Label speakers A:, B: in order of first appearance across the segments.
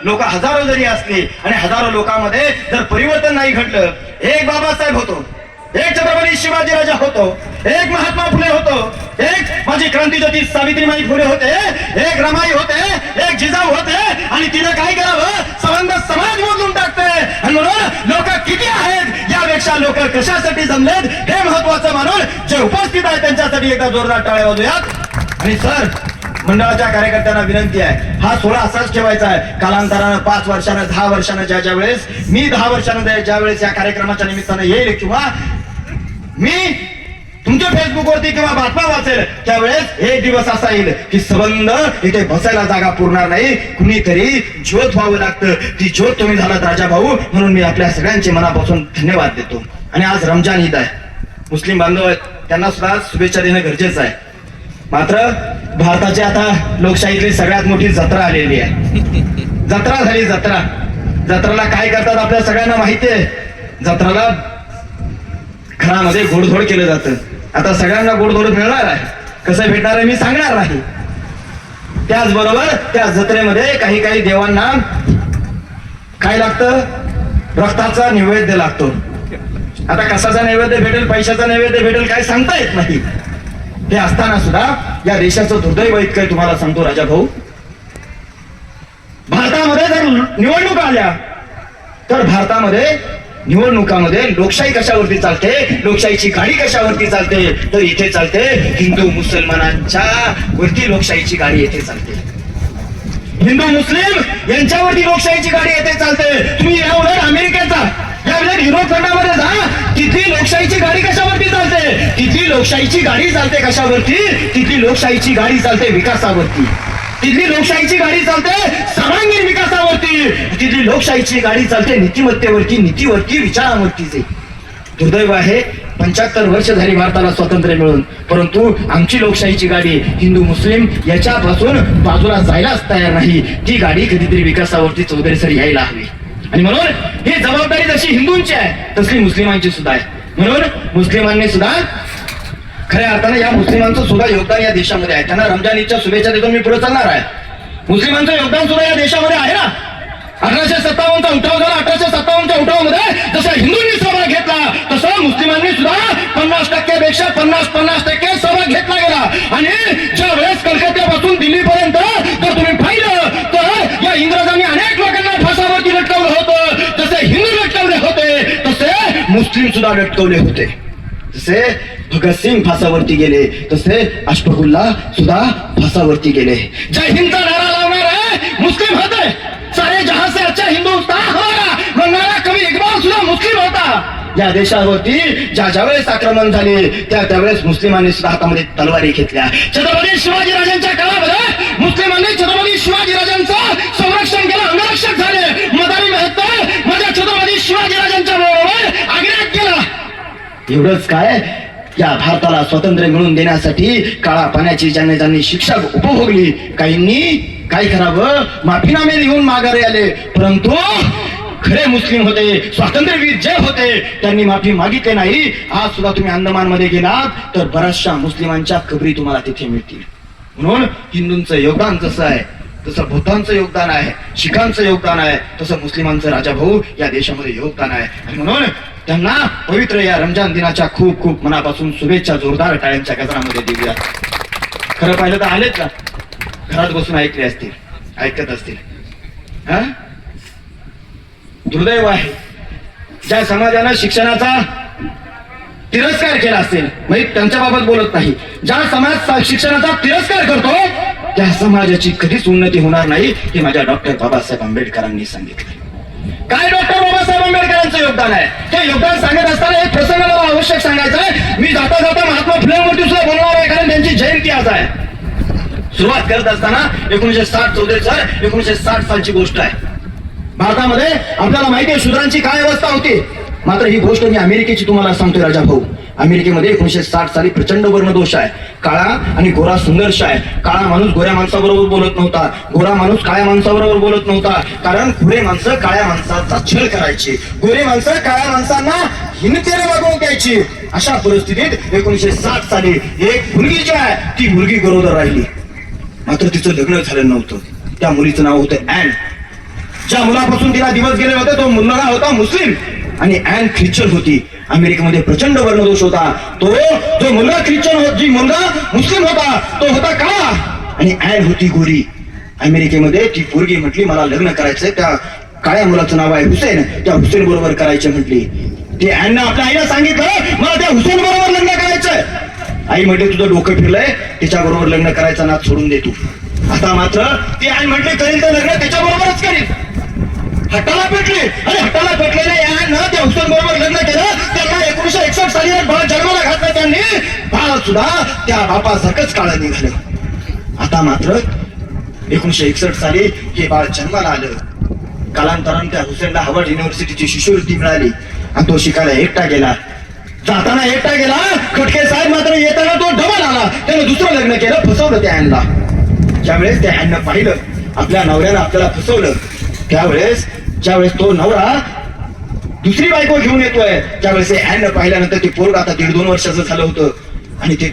A: लोक हजारो जरी असली आणि हजारो लोकांमध्ये जर परिवर्तन नाही घडलं, एक बाबासाहेब होतो, एक छत्रपती शिवाजी राजा होतो, एक महात्मा फुले होतो, एक माझी क्रांतीज्योती सावित्रीबाई फुले होते, एक रमाई होते, एक जिजाऊ होते, आणि तिने काय करावं, संबंध समाज मोजून टाकते. आणि म्हणून लोक किती आहेत यापेक्षा लोक कशासाठी जमलेत हे महत्वाचं मानून जे उपस्थित आहेत त्यांच्यासाठी एकदा जोरदार टाळ्या वाजूयात. आणि सर, मंडळाच्या कार्यकर्त्यांना विनंती आहे, हा सोहळा असाच ठेवायचा आहे. कालांतरानं 5 वर्षानं 10 वर्षानं ज्या वेळेस मी 10 वर्षानं ज्या वेळेस या कार्यक्रमाच्या निमित्तानं येईल किंवा मी तुमच्या फेसबुकवरती किंवा बातम्या वाचेल, त्यावेळेस एक दिवस असा येईल की संबंध इथे बसायला जागा पुरणार नाही, कुणीतरी ज्योत व्हावं लागतं. ती ज्योत तुम्ही झालात राजा भाऊ, म्हणून मी आपल्या सगळ्यांचे मनापासून धन्यवाद देतो. आणि आज रमजान ईद आहे, मुस्लिम बांधव आहेत, त्यांना सुद्धा शुभेच्छा देणं गरजेचं आहे. मात्र भारताची आता लोकशाहीतली सगळ्यात मोठी जत्रा आलेली आहे. जत्रा झाली, जत्रा. जत्राला काय करतात आपल्या सगळ्यांना माहिती आहे. जत्राला घरामध्ये गोडधोड केलं जातं. आता सगळ्यांना गोडधोड मिळणार आहे, कसं भेटणार आहे मी सांगणार नाही. त्याचबरोबर त्या जत्रेमध्ये काही काही देवांना काय लागतं, रक्ताचा नैवेद्य लागतो. आता कशाचा नैवेद्य भेटेल, पैशाचा नैवेद्य भेटेल, काय सांगता येत नाही. हे असताना सुद्धा या देशाचं दुर्दैव इतकं तुम्हाला सांगतो राजा भाऊ, भारतामध्ये जर निवडणुका आल्या तर भारतामध्ये निवडणुकामध्ये लोकशाही कशावरती चालते, लोकशाहीची गाडी कशावरती चालते, तर इथे चालते हिंदू मुसलमानांच्या वरती लोकशाहीची गाडी येथे चालते. हिंदू मुस्लिम यांच्यावरती लोकशाहीची गाडी येथे चालते. तुम्ही यावर अमेरिकेचा यावेळेस युरोप खंडामध्ये जा, तिथली लोकशाहीची गाडी कशावरती चालते, तिथली लोकशाहीची गाडी चालते कशावरती, तिथली लोकशाहीची गाडी चालते विकासावरती. तिथली लोकशाहीची गाडी चालते सर्वांगीण विकासावरती. तिथली लोकशाहीची गाडी चालते नीतिमत्तेवरती, नीतीवरती, विचारांवरती. दुर्दैव आहे 75 वर्ष झाली भारताला स्वातंत्र्य मिळून, परंतु आमची लोकशाहीची गाडी हिंदू मुस्लिम याच्यापासून बाजूला जायलाच तयार नाही. ती गाडी कधीतरी विकासावरती चौधरीसर यायला हवी. आणि म्हणून ही जबाबदारी जशी हिंदूंची आहे तशी मुस्लिमांची सुद्धा आहे. म्हणून मुस्लिमांनी सुद्धा खऱ्या अर्थानं या मुस्लिमांचं सुद्धा योगदान या देशामध्ये आहे. त्यांना रमजान ईदच्या शुभेच्छा देतो, मी पुढे चालणार आहे. मुस्लिमांचं योगदान सुद्धा या देशामध्ये आहे ना. 1857चा उठाव झाला. 1857च्या उठावामध्ये जसा हिंदूंनी सहभाग घेतला तसं मुस्लिमांनी सुद्धा 50% पेक्षा 50% सहभाग घेतला गेला. आणि ज्या वेळेस कलकत्त्यापासून दिल्लीपर्यंत जर तुम्ही पाहिलं तर या इंग्रजांनी अनेक लोकांना फासावरती लटकवलं होतं. जसे हिंदू लटकवले होते तसे मुस्लिम सुद्धा लटकवले होते. जसे भगतसिंग फासावरती गेले तसे अशफाकुल्लाह सुद्धा फासावरती गेले. जय हिंदचा नारा लावणार आहे मुस्लिम होते. सारे जहां से अच्छा हिंदुस्तान हमारा म्हणणारा कवी इक्बाल सुद्धा मुस्लिम होता. या देशावरती ज्यावेळेस आक्रमण झाले त्यावेळेस मुस्लिमांनी सुद्धा हातामध्ये तलवारी घेतल्या. छत्रपती शिवाजी राजांच्या काळामध्ये मुस्लिमांनी छत्रपती शिवाजी राजांचं संरक्षण केलं, अंगरक्षक झाले. मदारी मेहता माझ्या छत्रपती शिवाजी राजांच्या बरोबर आग्र्यात गेला. एवढंच काय, या भारताला स्वातंत्र्य मिळवून देण्यासाठी काळा पाण्याची ज्यांनी शिक्षा उपभोगली, काहींनी काय करावं, माफीनामे लिहून माघारी आले. परंतु खरे मुस्लिम होते, स्वातंत्र्यवीर जे होते, त्यांनी माफी मागितली नाही. आज सुद्धा तुम्ही अंदमान मध्ये गेलात तर बऱ्याचशा मुस्लिमांच्या कबरी तुम्हाला तिथे मिळतील. म्हणून हिंदूंचं योगदान जसं आहे तसं बौद्धांचं योगदान आहे, शिखांचं योगदान आहे, तसं मुस्लिमांचं राजा भाऊ या देशामध्ये योगदान आहे. आणि म्हणून त्यांना पवित्र या रमजान दिनाच्या खूप खूप मनापासून शुभेच्छा जोरदार टाळ्यांच्या गजरामध्ये देऊया. खरं पाहिलं तर आलेत का, घरात बसून ऐकले असतील, ऐकत असतील. हा, दुर्दैव आहे ज्या समाजानं शिक्षणाचा तिरस्कार केला असेल, म्हणजे त्यांच्या बाबत बोलत नाही. ज्या समाज शिक्षणाचा तिरस्कार करतो त्या समाजाची कधीच उन्नती होणार नाही हे माझ्या डॉक्टर बाबासाहेब आंबेडकरांनी सांगितलं. काय डॉक्टर बाबासाहेब आंबेडकरांचं योगदान आहे हे योगदान सांगत असताना एक प्रसंग मला आवश्यक सांगायचा आहे. मी जाता जाता महात्मा फुलेंवरती सुद्धा बोलणार आहे, कारण त्यांची जयंती आज आहे. सुरुवात करत असताना 1960 सालची गोष्ट आहे. भारतामध्ये आपल्याला माहिती आहे शूद्रांची काय अवस्था होती. मात्र ही गोष्ट मी अमेरिकेची तुम्हाला सांगतोय राजा भाऊ. अमेरिकेमध्ये 1960 साली प्रचंड वर्णदोष आहे. काळा आणि गोरा संघर्ष आहे. काळा माणूस गोऱ्या माणसाबरोबर बोलत नव्हता, गोरा माणूस काळ्या माणसाबरोबर बोलत नव्हता, कारण गोरे माणसं काळ्या माणसाचा छळ करायची, गोरे माणसं काळ्या माणसांना हिनतेने वागवून द्यायची. अशा परिस्थितीत 1960 साली एक मुलगी जी आहे ती मुलगी गरोदर राहिली. मात्र तिचं लग्न झालं नव्हतं. त्या मुलीचं नाव होतं ॲन. ज्या मुलापासून तिला दिवस गेले होते तो मुलगा होता मुस्लिम आणि ॲन ख्रिश्चन होती. अमेरिकेमध्ये प्रचंड वर्णदोष होता. तो जो मुलगा जी मुलगा मुस्लिम होता तो होता काळा आणि ॲन होती गोरी. अमेरिकेमध्ये ती पोरगी म्हटली मला लग्न करायचंय, त्या काळ्या मुलाचं नाव आहे हुसेन, त्या हुसेन बरोबर करायचे म्हटली. ते ॲननं आपल्या आईला सांगितलं मला त्या हुसेन बरोबर लग्न करायचंय. आई म्हटली तुझं डोकं फिरलंय, तिच्या बरोबर लग्न करायचा नाद सोडून दे तू. आता मात्र ती आई म्हटली करेल तर लग्न त्याच्या बरोबरच करील. हट्टाला पेटली आणि हट्टाला पेटलेल्या यानं त्या हुसेन बरोबर लग्न केलं. त्यांना 1961 साली बाळ जन्माला घातलं. त्यांनी बाळ सुद्धा त्या बापासारखंच काळं निघालं. आता मात्र 1961 साली हे बाळ जन्माला आलं. कालांतराने त्या हुसेनला हार्वर्ड युनिव्हर्सिटीची शिष्यवृत्ती मिळाली आणि तो शिकायला एकटा गेला. जाताना एकटा गेला. खटके साहेब मात्र येताना तो डबल आला. त्याने दुसरं लग्न केलं, फसवलं त्या ॲनला. ज्यावेळेस त्या ॲननं पाहिलं आपल्या नवऱ्यानं आपल्याला फसवलं, त्यावेळेस ज्यावेळेस तो नवरा दुसरी बायको घेऊन येतोय, त्यावेळेस ॲननं पाहिल्यानंतर ते पोरग आता 1.5-2 वर्षाचं झालं होतं आणि ते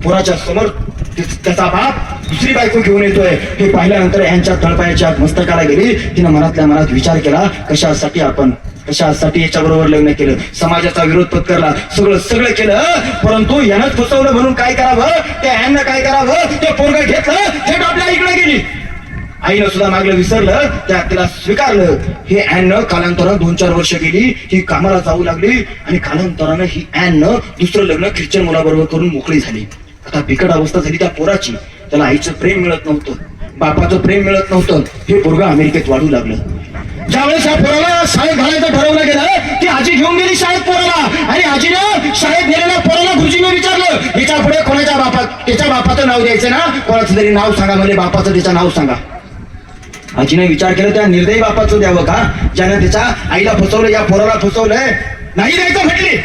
A: पोराच्या समोर त्याचा बाप दुसरी बायको घेऊन येतोय हे पाहिल्यानंतर यांच्या तळपायाच्या मस्तकाला गेली. तिनं मनातल्या मनात विचार केला कशासाठी याच्याबरोबर लग्न केलं, समाजाचा विरोध पत्करला, सगळं केलं, परंतु यानंच फसवलं म्हणून काय करावं, त्या ॲननं काय करावं, ते पोरग घेतलं थेट आपल्या इकडे गेली. आईनं सुद्धा मागलं विसरलं, तिला स्वीकारलं. हे ॲननं कालांतरानं 2-4 वर्ष गेली, ही कामाला जाऊ लागली आणि कालांतरानं ही ॲननं दुसरं लग्न ख्रिश्चन मुलाबरोबर करून मोकळी झाली. आता बिकट अवस्था झाली त्या पोराची. त्याला आईचं प्रेम मिळत नव्हतं, बापाचं प्रेम मिळत नव्हतं. हे पोरग अमेरिकेत वाढू लागलं. ज्यावेळेस या पोराला शाळेत घालायचं ठरवलं गेलं ती आजी घेऊन गेली शाळेत पोराला आणि आजीनं शाळेत गेलेल्या पोराला गुरुजीने विचारलं याच्या पुढे त्याच्या बापाचं नाव द्यायचं ना, कोणाचं तरी नाव सांगा, म्हणजे बापाचं त्याचं नाव सांगा. आजीने विचार केला त्या निर्दयी बापाचं द्यावं का, ज्यानं त्याच्या आईला फसवलं, या पोराला फसवलंय, नाही द्यायचं म्हटली.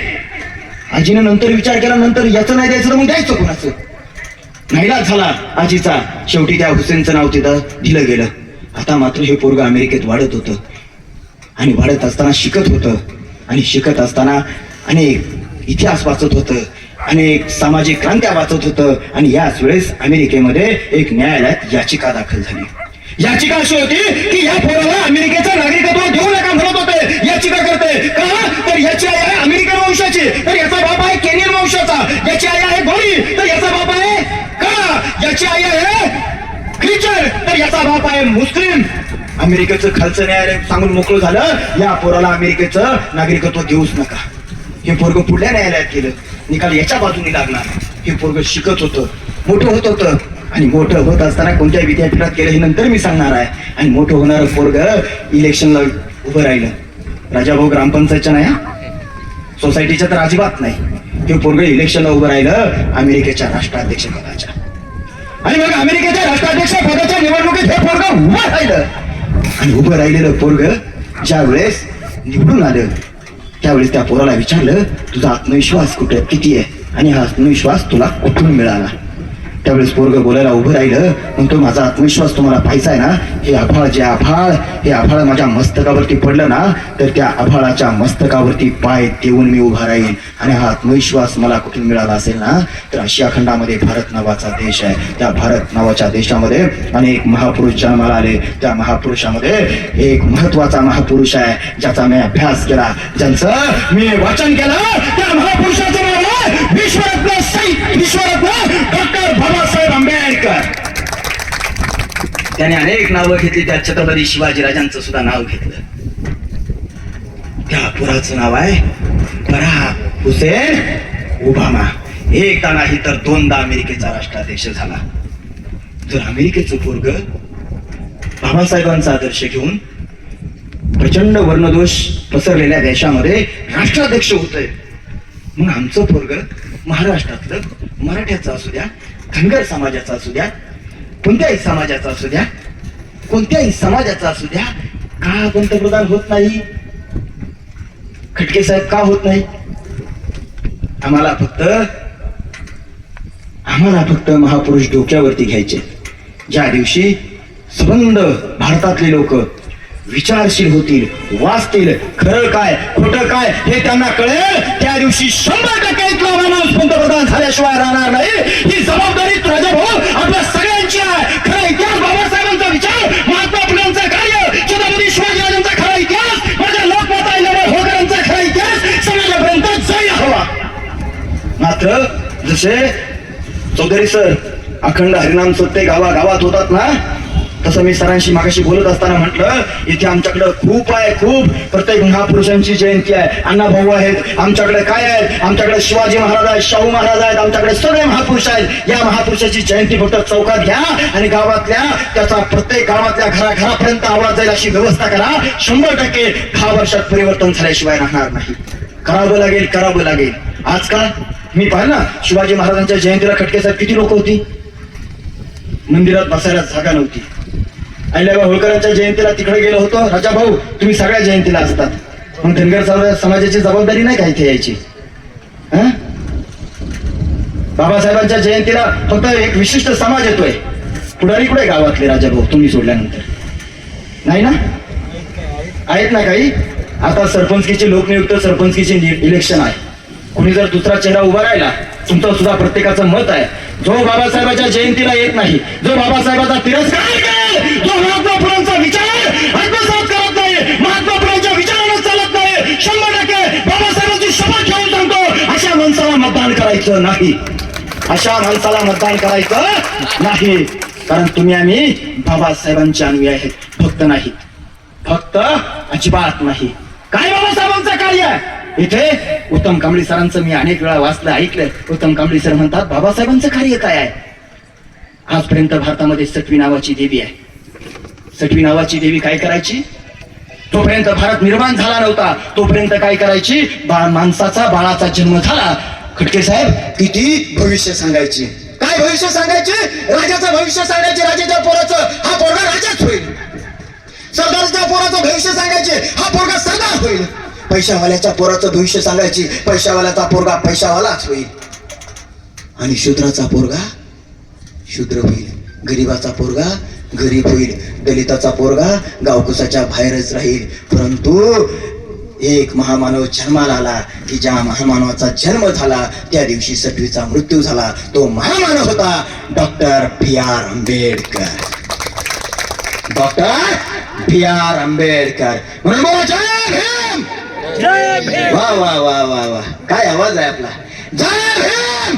A: आजीने नंतर विचार केला, नंतर याचं नाही द्यायचं तर मग द्यायचं कोणाचं. नाईलाज झाला आजीचा. शेवटी त्या हुसेनचं नाव तिथं दिलं गेलं. आता मात्र हे पोरग अमेरिकेत वाढत होतं आणि वाढत असताना शिकत होतं आणि शिकत असताना अनेक इतिहास वाचत होतं, अनेक सामाजिक क्रांत्या वाचत होतं आणि याच वेळेस अमेरिकेमध्ये एक न्यायालयात याचिका दाखल झाली. याचिका अशी होती की या पोराला अमेरिकेचं नागरिकत्व देऊ नका म्हणत होते याचिका करते. का तर याची आई आहे अमेरिकन वंशाची, तर याचा बाप आहे केनियन वंशाचा. याची आई आहे गोरी, तर याचा बाप आहे काळा. याची आई आहे ख्रिश्चन, तर याचा बाप आहे मुस्लिम. अमेरिकेचं खालचं न्यायालय सांगून मोकळं झालं, या पोराला अमेरिकेचं नागरिकत्व देऊच नका. हे पोरग पुढल्या न्यायालयात गेलं, निकाल याच्या बाजूने लागला. हे पोरग शिकत होतं, मोठं होत होतं आणि मोठं होत असताना कोणत्या विद्यापीठात गेलं हे नंतर मी सांगणार आहे. आणि मोठं होणारं पोरग इलेक्शनला उभं राहिलं. राजाभाऊ ग्रामपंचायतच्या नाही, सोसायटीच्या तर अजिबात नाही. हे पोरग इलेक्शनला उभं राहिलं अमेरिकेच्या राष्ट्राध्यक्ष पदाच्या. आणि मग अमेरिकेच्या राष्ट्राध्यक्ष पदाच्या निवडणुकीत हे पोरग उभं राहिलं आणि उभं राहिलेलं पोरग ज्या वेळेस निवडून आलं त्यावेळेस त्या पोराला विचारलं तुझा आत्मविश्वास कुठे किती आहे आणि हा आत्मविश्वास तुला कुठून मिळाला. त्यावेळेस पोरग बोलायला उभं राहिलं, म्हणतो माझा आत्मविश्वास तुम्हाला पाहायचा आहे ना, हे आभाळ माझ्या मस्तकावरती पडलं ना तर त्या आभाळाच्या मस्तकावरती पाय देऊन मी उभा राहील. आणि हा आत्मविश्वास मला कुठून मिळाला असेल ना तर आशिया खंडामध्ये भारत नावाचा देश आहे. त्या भारत नावाच्या देशामध्ये अनेक महापुरुष जन्माला आले. त्या महापुरुषामध्ये एक महत्वाचा महापुरुष आहे ज्याचा मी अभ्यास केला, ज्यांचं मी वाचन केलं. त्या महापुरुषाचं नाव आहे विश्वरत्न डॉक्टर बाबासाहेब आंबेडकर. त्याने अनेक नावं घेतली, त्या छत्रपती शिवाजीराजांचं सुद्धा नाव घेतलं. त्या पुराचं नाव आहे बराक हुसेन ओबामा. एकदा नाही तर 2दा अमेरिकेचा राष्ट्राध्यक्ष झाला. जर अमेरिकेचं पोरग बाबासाहेबांचा आदर्श घेऊन प्रचंड वर्णदोष पसरलेल्या देशामध्ये राष्ट्राध्यक्ष होतंय, मग आमचं पोरग महाराष्ट्रातलं मराठ्याचं असू द्या, धनगर समाजाचा असू द्या, कोणत्याही समाजाचा असू द्या, का पंतप्रधान होत नाही? खटके साहेब का होत नाही? आम्हाला फक्त महापुरुष डोक्यावरती घ्यायचे. ज्या दिवशी संबंध भारतातले लोक विचारशील होतील, वाचतील, खरं काय खोटं काय हे त्यांना कळेल, त्या दिवशी 100% इथला माणूस पंतप्रधान झाल्याशिवाय राहणार नाही. ही जबाबदारी राजाभाऊ आपल्या सगळ्यांची आहे. खरं इतिहास बाबासाहेबांचा विचार, महात्मा फुलेंचं कार्य मात्र जसे चौधरी सर अखंड हरिनाम सत्य गावागावात होतात ना, तसं मी सरांशी मागाशी बोलत असताना म्हटलं इथे आमच्याकडे खूप आहे, खूप प्रत्येक महापुरुषांची जयंती आहे. अण्णा भाऊ आहेत आमच्याकडे, काय आहेत आमच्याकडे, शिवाजी महाराज आहेत, शाहू महाराज आहेत, आमच्याकडे सगळे महापुरुष आहेत. या महापुरुषाची जयंती फक्त चौकात घ्या आणि गावातल्या त्याचा प्रत्येक गावातल्या घराघरापर्यंत आवाज जाईल अशी व्यवस्था करा. 100% 10 वर्षात परिवर्तन झाल्याशिवाय राहणार नाही. करावं लागेल. आजकाल मी पाहिलं ना, शिवाजी महाराजांच्या जयंतीला खटके साहेब किती लोक होती, मंदिरात बसायला जागा नव्हती. अहिल्याबाई होळकरांच्या जयंतीला तिकडे गेलो होतो. राजा भाऊ तुम्ही सगळ्या जयंतीला असतात, मग धनगर समाजाची जबाबदारी नाही का इथे यायची? बाबासाहेबांच्या जयंतीला फक्त एक विशिष्ट समाज येतोय, पुढारी कुठे गावातले राजा भाऊ तुम्ही सोडल्यानंतर? नाही ना, आहेत ना काही. आता सरपंचकीचे लोकनियुक्त सरपंचकीचे इलेक्शन आहे. कुणी जर दुसरा चेहरा उभा राहिला, तुमचं सुद्धा प्रत्येकाचं मत आहे, जो बाबासाहेबांच्या जयंतीला येत नाही, जो बाबासाहेबांचा तिरस्कार करेल, जो महात्मा फुलांचा विचार आत्मसात करत नाही, महात्मा फुलांच्या विचारानं चालत नाही, 100% बाबासाहेबांची शपथ घेऊन सांगतो, अशा माणसाला मतदान करायचं नाही. अशा माणसाला मतदान करायचं नाही. कारण तुम्ही आम्ही बाबासाहेबांचे अनुयायी आहेत, फक्त नाही, फक्त अजिबात नाही. काय बाबासाहेबांचं कार्य आहे इथे? उत्तम कांबळे सरांचं मी अनेक वेळा वाचलं, ऐकलं. उत्तम कांबळे सर म्हणतात बाबासाहेबांचं कार्य काय आहे? आजपर्यंत भारतामध्ये सटवी नावाची देवी आहे. सटवी नावाची देवी काय करायची? तोपर्यंत भारत निर्माण झाला नव्हता, तोपर्यंत काय करायची? माणसाचा बाळाचा जन्म झाला, खटके साहेब किती भविष्य सांगायचे. काय भविष्य सांगायचे? राजाचं भविष्य सांगायचे. राजाच्या पोराचं हा पोरगा राजाच होईल. सरदारच्या पोराचं भविष्य सांगायचे, हा पोरगा सरदार होईल. पैशावाल्याच्या पोराचं भविष्य सांगायची, पैशावाल्याचा पोरगा पैशावालाच होईल. आणि शूद्राचा पोरगा शूद्र होईल, गरीबाचा पोरगा गरीब होईल, दलिताचा पोरगा गावकुसाच्या बाहेरच राहील. परंतु एक महामानव जन्माला आला की ज्या महामानवाचा जन्म झाला त्या दिवशी सटवीचा मृत्यू झाला. तो महामानव होता doctor B.R. Ambedkar. Doctor B.R. Ambedkar. म्हणून बोला जय भीम. वा वा वा वा वा, काय आवाज आहे आपला. जय भीम.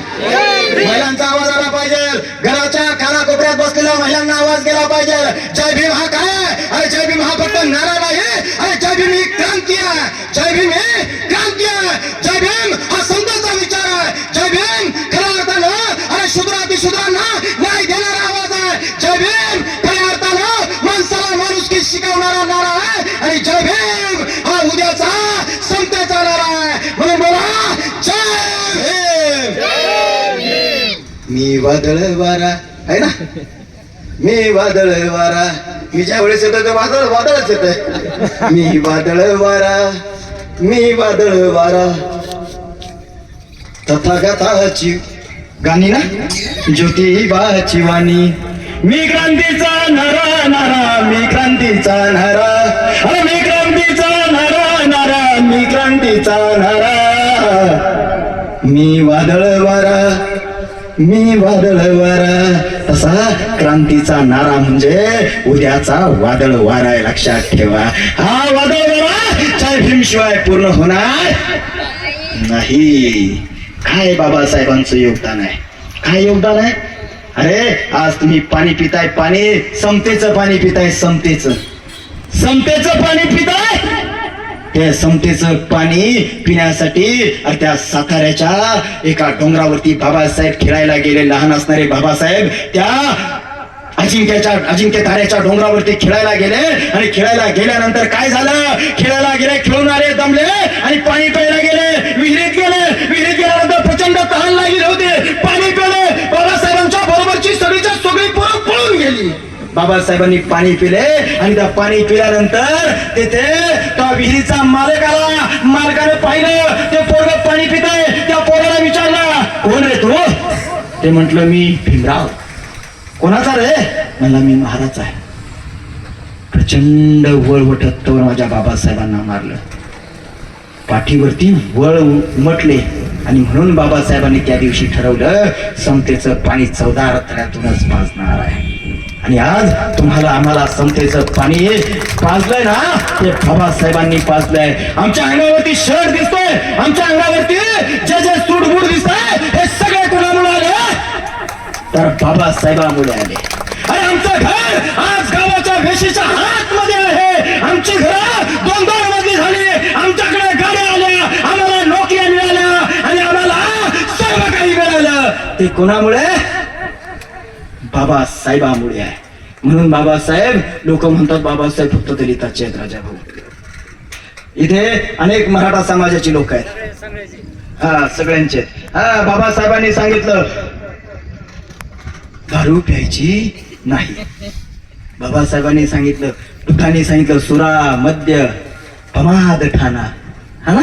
A: महिलांचा आवाज आला पाहिजे, घराच्या कानाकोपऱ्यात बसलेल्या महिलांना आवाज गेला पाहिजे. जय भीम हा काय? अरे जय भीम हा फक्त नारा नाही, अरे जय भीम ही क्रांती आहे. जय भीम ही क्रांती आहे. जय भीम हा संतांचा विचार आहे. जय भीम खऱ्या अर्थानं अरे शूद्रांना न्याय देणारा आवाज आहे. जय भीम खऱ्या अर्थानं माणसाला माणुसकी शिकवणारा नारा आहे. आणि जय भीम हा उद्याचा संतांचा नारा आहे. म्हणून बोला जय भीम. मी वादळ वारा आहे ना, मी वादळ वारा. मी ज्या वेळेस येतो ते वादळच येत. मी वादळ वारा, मी वादळ वारा. तथागताची गाणी ना, ज्योतिबाची वाणी. मी क्रांतीचा नारा नारा, मी क्रांतीचा नारा, अरे मी क्रांतीचा नारा नारा, मी क्रांतीचा नारा. मी वादळ वारा, मी वादळ वारा. तसा क्रांतीचा नारा म्हणजे उद्याचा वादळ वारा आहे, लक्षात ठेवा. हा वादळ वारा जय भीम शिवाय पूर्ण होणार नाही. काय बाबासाहेबांचं योगदान आहे, काय योगदान आहे? अरे आज तुम्ही पाणी पिताय, पाणी समतेचं पाणी पिताय, समतेचं पाणी पिताय. त्या समतेचं पाणी पिण्यासाठी त्या साताऱ्याच्या एका डोंगरावरती बाबासाहेब खेळायला गेले. लहान असणारे बाबासाहेब त्या अजिंक्य ताऱ्याच्या डोंगरावरती खेळायला गेले. आणि खेळायला गेल्यानंतर काय झालं? खेळायला गेले, खेळणारे दमले आणि पाणी प्यायला गेले. विहिरीत गेल्यानंतर प्रचंड तहान लागली होती, पाणी पिले. बाबासाहेबांच्या बरोबरची सगळी पोरं पळून गेली. बाबासाहेबांनी पाणी पिले आणि त्या पाणी पिल्यानंतर तिथे त्या विहिरीचा मालकाने पाहिलं, ते पोरग पाणी पिताय. त्या पोराला विचारला, कोण रे तू? ते म्हटलं मी भीमराव. कोणाचा रे? म्हणला मी महाराज आहे. प्रचंड वळ उठत माझ्या बाबासाहेबांना मारलं, पाठीवरती वळ उमटले. आणि म्हणून बाबासाहेबांनी त्या दिवशी ठरवलं समतेचं पाणी 14 रथड्यातूनच पाजणार आहे. आणि आज तुम्हाला आम्हाला समतेचं पाणी पाजलंय ना, ते बाबासाहेबांनी पाजलंय. आमच्या अंगावरती शर्ट दिसतोय, आमच्या अंगावरती जे जे सूटबूट दिसतंय, हे सगळे कोणामुळे आले? तर बाबासाहेबांमुळे आले. अरे आमचं घर आज गावाच्या वेशीच्या आतमध्ये आहे. आमची घरं 2-2 मजली झाली. आमच्याकडे गाड्या आल्या, आम्हाला नोकऱ्या मिळाल्या आणि आम्हाला सर्व काही मिळालं. ते कोणामुळे? बाबासाहेबांमुळे आहे. म्हणून बाबासाहेब, लोक म्हणतात बाबासाहेब फक्त दलिताचे आहेत. राजा भाऊ, इथे अनेक मराठा समाजाची लोक आहेत. हा, सगळ्यांचे. हा, बाबासाहेबांनी सांगितलं दारू प्यायची नाही. बाबासाहेबांनी सांगितलं, बुद्धांनी सांगितलं सुरा मद्य प्रमाद ठाणा. हा ना,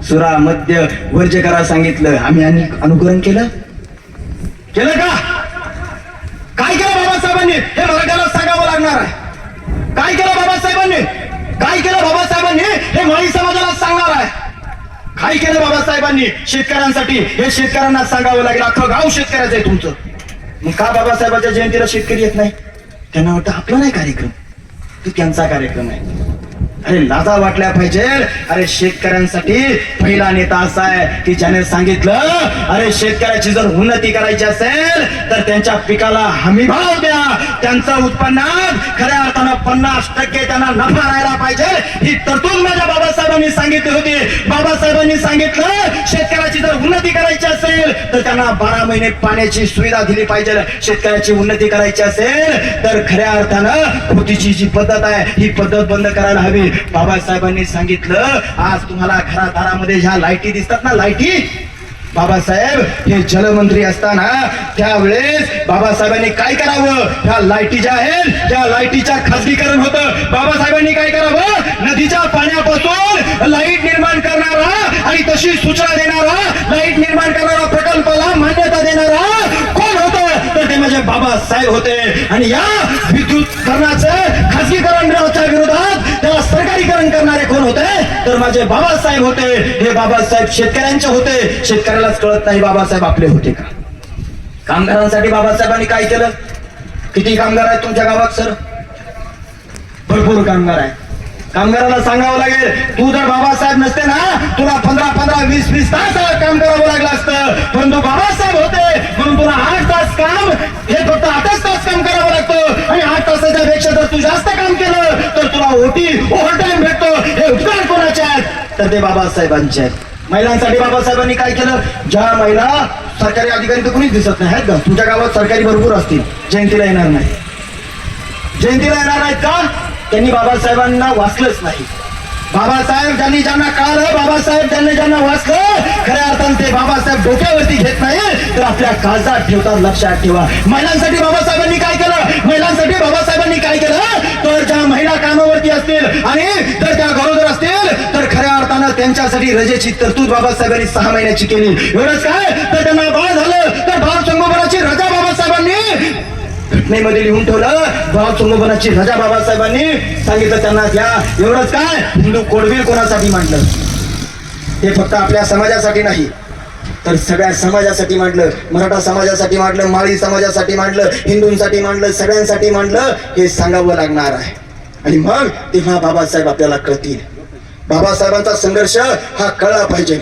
A: सुरा मद्य वर्ज्य करा सांगितलं. आम्ही अनुकरण केलं का? काय केलं बाबासाहेबांनी? हे मराठ्याला सांगावं लागणार आहे. काय केलं बाबासाहेबांनी? काय केलं बाबासाहेबांनी? हे माळी समाजाला सांगणार आहे. काय केलं बाबासाहेबांनी शेतकऱ्यांसाठी? हे शेतकऱ्यांना सांगावं लागेल. अख्खं गाव शेतकऱ्याचं आहे तुमचं. मग का बाबासाहेबांच्या जयंतीला शेतकरी येत नाही? त्यांना वाटतं आपला नाही कार्यक्रम, तो त्यांचा कार्यक्रम आहे. अरे लाजा वाटल्या पाहिजे. अरे शेतकऱ्यांसाठी पहिला नेता असा आहे की ज्याने सांगितलं, अरे शेतकऱ्याची जर उन्नती करायची असेल तर त्यांच्या पिकाला हमी भाव द्या. त्यांच्या उत्पन्नात खऱ्या अर्थानं 50% त्यांना नफा राहायला पाहिजे. ही तरतूद माझ्या बाबासाहेबांनी सांगितली होती. बाबासाहेबांनी सांगितलं शेतकऱ्याची जर उन्नती करायची असेल तर त्यांना 12 महिने पाण्याची सुविधा दिली पाहिजे. शेतकऱ्याची उन्नती करायची असेल तर खऱ्या अर्थानं खोतीची जी पद्धत आहे ही पद्धत बंद करायला हवी. बाबासाहेबांनी सांगितलं, आज तुम्हाला घरादारामध्ये ह्या लाईटी दिसतात ना, लाईटी, बाबासाहेब हे जलमंत्री असताना त्यावेळेस बाबासाहेबांनी काय करावं? ह्या लाईटी ज्या आहेत त्या लाईटीच्या खासगीकरण होतं. बाबासाहेबांनी काय करावं? नदीच्या पाण्यापासून लाईट निर्माण करणारा आणि तशी सूचना देणारा, लाईट निर्माण करणारा प्रकल्पाला मान्यता देणारा कोण होतं? तर ते म्हणजे बाबासाहेब होते. आणि या विद्युतीकरणाचं खासगीकरणाच्या विरोधात त्याला सरकारीकरण करणारे कोण होते? तर माझे बाबासाहेब होते. हे बाबासाहेब शेतकऱ्यांचे होते. शेतकऱ्यालाच कळत नाही बाबासाहेब आपले होते का? कामगारांसाठी बाबासाहेबांनी काय केलं? किती कामगार आहेत तुमच्या गावात? सर, भरपूर कामगार आहे. कामगाराला सांगावं लागेल, तू जर बाबासाहेब नसते ना तुला 15-15, 20-20 तास काम करावं लागलं असतं. परंतु बाबासाहेब होते म्हणून तुला 8 तास काम, हे फक्त 8च तास काम करावं लागतं. आणि 8 तासाच्या पेक्षा जर तू जास्त काम केलं तर तुला ओव्हर टाइम भेटतो. हे उपकार कोणाचे आहेत? तर ते बाबासाहेबांचे आहेत. महिलांसाठी बाबासाहेबांनी काय केलं? ज्या महिला सरकारी अधिकारी तर कोणीच दिसत नाही आहेत का? तुमच्या गावात सरकारी भरपूर असतील, जयंतीला येणार नाही. जयंतीला येणार नाहीत का? त्यांनी बाबासाहेबांना वाचलंच नाही. बाबासाहेब ज्यांना कळलं, बाबासाहेब ज्यांना वाचलं, खऱ्या अर्थानं ते बाबासाहेब डोक्यावरती घेत नाही तर आपल्या काळजात ठेवतात. लक्षात ठेवा. महिलांसाठी बाबासाहेबांनी काय केलं? महिलांसाठी बाबासाहेबांनी काय केलं? तर ज्या महिला कामावरती असतील आणि जर त्या गरोदर असतील तर खऱ्या अर्थानं त्यांच्यासाठी रजेची तरतूद बाबासाहेबांनी 6 महिन्याची केली. एवढंच काय, तर त्यांना बाळ झालं तर बाळ संगोपनाची रजा बाबासाहेबांनी घटनेमध्ये लिहून ठेवलं. बाळ संगोपनाची रजा बाबासाहेबांनी सांगितलं त्यांना द्या. एवढंच काय, हिंदू कोडवील कोणासाठी मांडलं? हे फक्त आपल्या समाजासाठी नाही तर सगळ्या समाजासाठी मांडलं. मराठा समाजासाठी मांडलं, माळी समाजासाठी मांडलं, हिंदूंसाठी मांडलं, सगळ्यांसाठी मांडलं. हे सांगावं लागणार आहे. आणि मग तेव्हा बाबासाहेब आपल्याला कळतील. बाबासाहेबांचा संघर्ष हा कळला पाहिजे.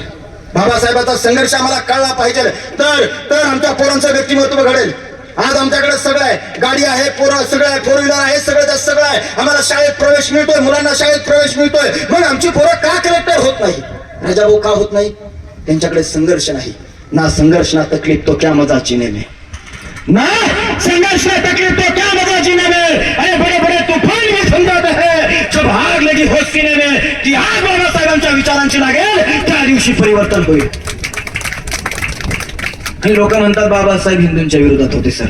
A: बाबासाहेबांचा संघर्ष आम्हाला कळला पाहिजे. तर आमच्या पोरांचं व्यक्तिमत्व घडेल. आज आमच्याकडे सगळं आहे, गाडी आहे, पोरं सगळं आहे, 4 व्हीलर आहे, सगळं आहे. आम्हाला शाळेत प्रवेश मिळतोय, मुलांना शाळेत प्रवेश मिळतोय. मग आमची पोरं का कलेक्टर होत नाही? राजाभाऊ का होत नाही? त्यांच्याकडे संघर्ष नाही. ना संघर्ष ना तकलीफ तो क्या मजा जीने में, ना संघर्ष ना तकलीफ तो क्या मजा जीने में. अरे बड़े बड़े तूफान भी समझाते हैं जब आग लगी हो सीने में. ती आग बाबासाहेबांच्या विचारांची लागेल त्या दिवशी परिवर्तन होईल. आणि लोक म्हणतात बाबासाहेब हिंदूंच्या विरोधात होते. सर,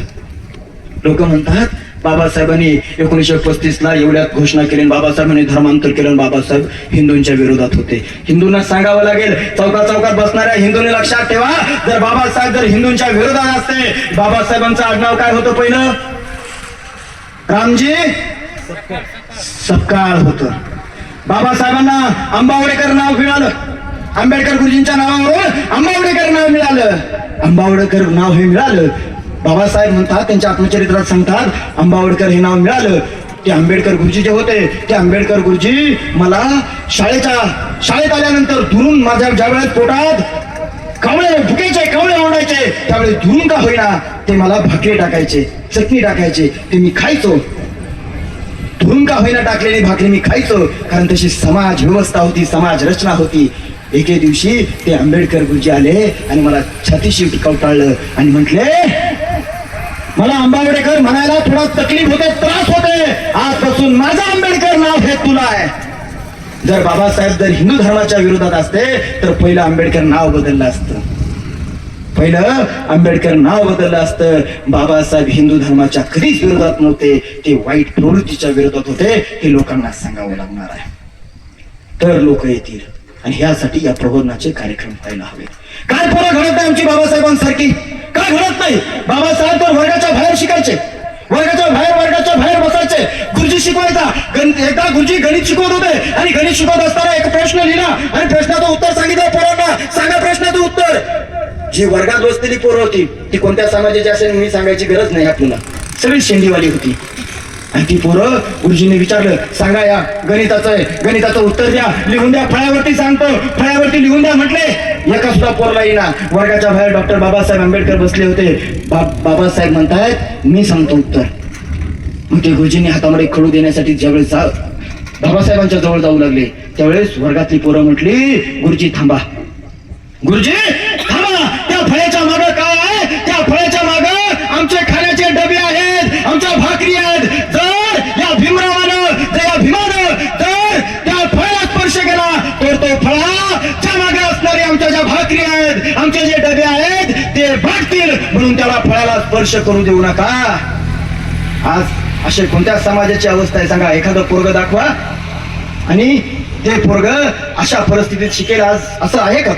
A: लोक म्हणतात बाबासाहेबांनी 1935 ला एवढ्यात घोषणा केली, बाबासाहेबांनी धर्मांतर केलं, बाबासाहेब हिंदूंच्या विरोधात होते. हिंदूंना सांगावं लागेल, चौकात बसणाऱ्या हिंदूंनी लक्षात ठेवा, जर बाबासाहेब जर हिंदूंच्या विरोधात असते, बाबासाहेबांचं आडनाव काय होतं? पहिलं रामजी सपकाळ होतं. बाबासाहेबांना अंबावडेकर नाव मिळालं. आंबेडकर गुरुजींच्या नावावरून अंबावडेकर नाव मिळालं. अंबावडेकर नाव हे मिळालं. बाबासाहेब म्हणतात, त्यांच्या आत्मचरित्रात सांगतात, आंबावडकर हे नाव मिळालं. ते आंबेडकर गुरुजी जे होते, ते आंबेडकर गुरुजी मला शाळेत आल्यानंतर दुरून माझ्या ज्या वेळेस पोटात कावळे भुकेचे कावळे ओरडायचे, त्यावेळेस दुरून का होईना ते मला भाकरी टाकायचे, चटणी टाकायचे, ते मी खायचो. दुरून का होईना टाकलेली भाकरी मी खायचो, कारण तशी समाज व्यवस्था होती, समाज रचना होती. एके दिवशी ते आंबेडकर गुरुजी आले आणि मला छातीशी कवटाळलं आणि म्हटले, मला आंबावडेकर म्हणायला थोडा तकलीफ होते, त्रास होते, आजपासून माझं आंबेडकर नाव हे तुला आहे. जर बाबासाहेब जर हिंदू धर्माच्या विरोधात असते तर पहिलं आंबेडकर नाव बदललं असतं. पहिलं आंबेडकर नाव बदललं असतं. बाबासाहेब हिंदू धर्माच्या कधीच विरोधात नव्हते, ते वाईट प्रवृत्तीच्या विरोधात होते. हे लोकांना सांगावं लागणार आहे, तर लोक येतील. आणि ह्यासाठी या प्रबोधनाचे कार्यक्रम व्हायला हवे. काय पोरं घडत नाही आमची बाबासाहेबांसारखी, काय घडत नाही. बाबासाहेब तर वर्गाच्या बाहेर शिकायचे, वर्गाच्या बाहेर बसायचे. गुरुजी शिकवायचा, एकदा गुरुजी गणित शिकवत होते आणि गणित शिकवत असताना एक प्रश्न लिहिला आणि प्रश्नाचं उत्तर सांगितलं पोरांना, सांगा प्रश्नाचं उत्तर. जी वर्गात बसलेली पोरं होती ती कोणत्या समाजाची असेल मी सांगायची गरज नाही आपल्याला, सगळी शेंडीवाली होती. आणि ती पोरं गुरुजीने विचारलं, सांगा या गणिताचं उत्तर द्या, लिहून द्या, फळ्यावरती सांगतो, फळ्यावरती लिहून द्या म्हटले. एका सुद्धा पोरला येईना. वर्गाच्या बाहेर डॉक्टर बाबासाहेब आंबेडकर बसले होते. बाबासाहेब म्हणतायत मी सांगतो उत्तर. मग ते गुरुजींनी हातामध्ये खडू देण्यासाठी ज्यावेळेस बाबासाहेबांच्या जवळ जाऊ लागले त्यावेळेस वर्गातली पोरं म्हटली, गुरुजी थांबा, गुरुजी थांबा, त्या फळ्याच्या मागं काय आहे, त्या फळ्याच्या मागं आमचे खाण्याचे डबे आहेत, आमच्या भाकरी आहेत. जर या भीमरावानं जर त्या फळाला स्पर्श केला तर तो फळाच्या मागे असणारे आमच्या ज्या भाकरी आहेत, आमचे जे डबे आहेत ते भागतील, म्हणून त्याला फळाला स्पर्श करू देऊ नका. आज असे कोणत्या समाजाची अवस्था आहे सांगा. एखादं पोरग दाखवा आणि ते पोरग अशा परिस्थितीत शिकेल आज, असं आहे का?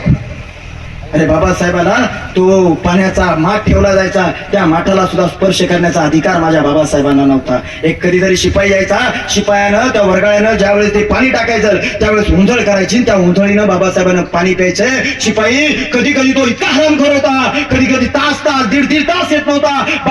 A: अरे बाबासाहेबाला तो पाण्याचा माठ ठेवला जायचा, त्या माठाला सुद्धा स्पर्श करण्याचा अधिकार माझ्या बाबासाहेबांना नव्हता. एक कधीतरी शिपाई यायचा, शिपायानं त्या वर्गाळ्यानं ज्यावेळेस ते पाणी टाकायचं त्यावेळेस उंधळ करायची, त्या उंधळीनं बाबासाहेबांना पाणी प्यायचे. शिपाई कधी कधी तो इतका हरामखोर होता, कधी कधी तास दीड तास येत नव्हता.